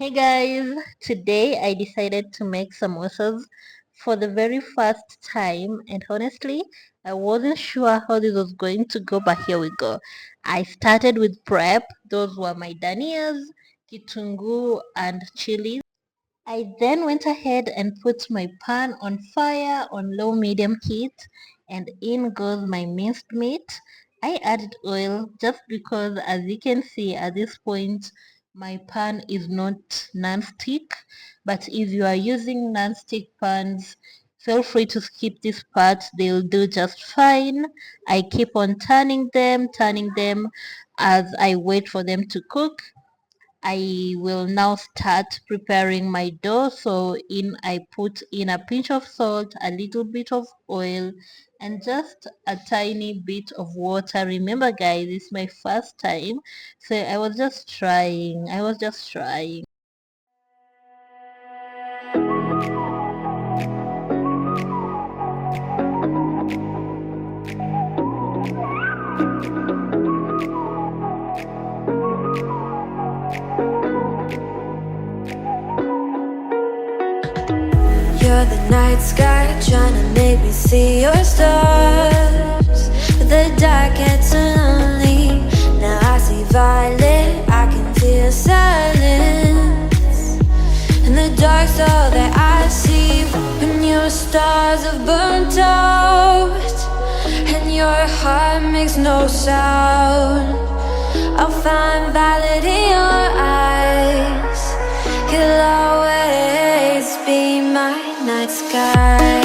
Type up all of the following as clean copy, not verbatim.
Hey guys, today I decided to make samosas for the very first time, and honestly I wasn't sure how this was going to go, but here we go. I started with prep. Those were my danias, kitungu and chilies. I then went ahead and put my pan on fire on low medium heat, and in goes my minced meat. I added oil just because, as you can see at this point, my pan is not non-stick, but if you are using non-stick pans, feel free to skip this part. They'll do just fine. I keep on turning them as I wait for them to cook. I will now start preparing my dough. So I put in a pinch of salt, a little bit of oil, and just a tiny bit of water. Remember guys, it's my first time, so I was just trying. You're the night sky, trying to make me see your stars. But the dark gets lonely. Now I see violet, I can feel silence. And the dark's all that I see. When your stars have burnt out and your heart makes no sound, I'll find violet in your eyes. You'll always be my night sky.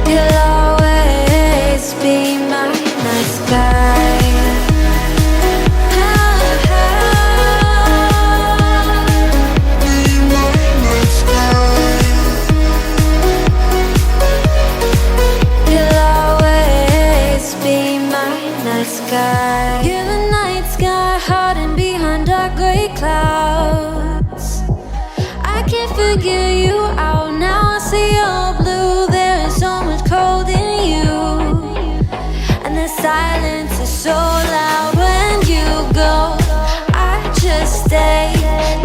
You'll always be my night sky. You're the night sky, hiding behind dark gray clouds. I can't figure you out now. I see your blue. There is so much cold in you, and the silence is so loud when you go. I just stay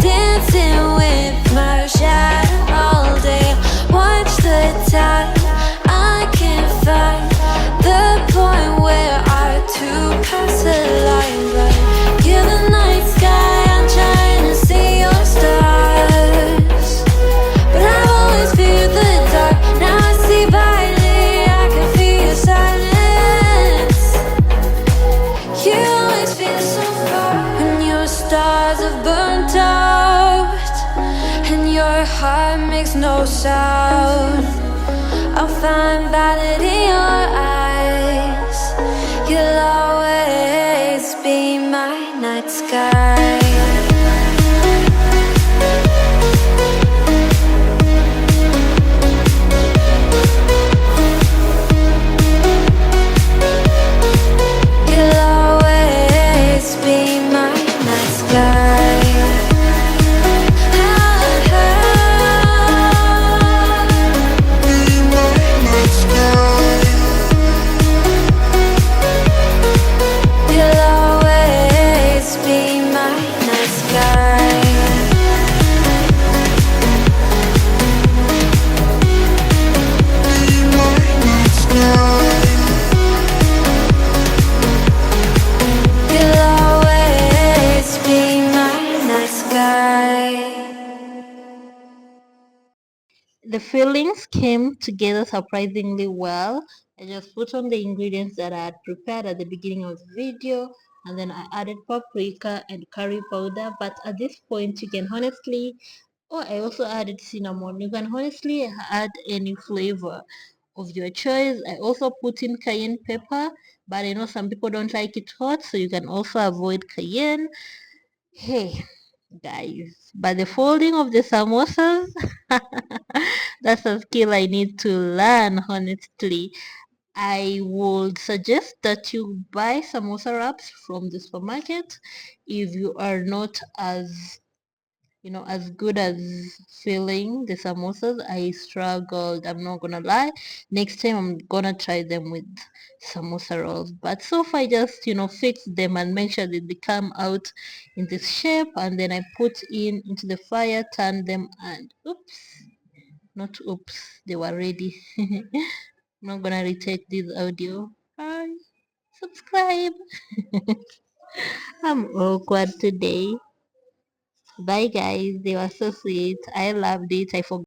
dancing with my shadow all day. Watch the tide. I can't find the point where to pass the line, but you're the night sky. I'm trying to see your stars, but I've always feared the dark. Now I see violet, I can feel your silence. You always feel so far when your stars have burnt out and your heart makes no sound. I'll find violet in your eyes. You'll always be my night sky. You'll always be my night sky. The fillings came together surprisingly well. I just put on the ingredients that I had prepared at the beginning of the video, and then I added paprika and curry powder. But at this point you can honestly, I also added cinnamon. You can honestly add any flavor of your choice. I also put in cayenne pepper, but I know some people don't like it hot, so you can also avoid cayenne. Hey guys, but the folding of the samosas, that's a skill I need to learn, honestly. I would suggest that you buy samosa wraps from the supermarket if you are not as as good as filling the samosas. I struggled, I'm not gonna lie. Next time I'm gonna try them with samosa rolls. But so far I just, fix them and make sure that they come out in this shape, and then I put into the fire, turn them, and oops, not oops, they were ready. I'm not gonna retake this audio. Bye. Subscribe. I'm awkward today. Bye guys. They were so sweet. I loved it. I forgot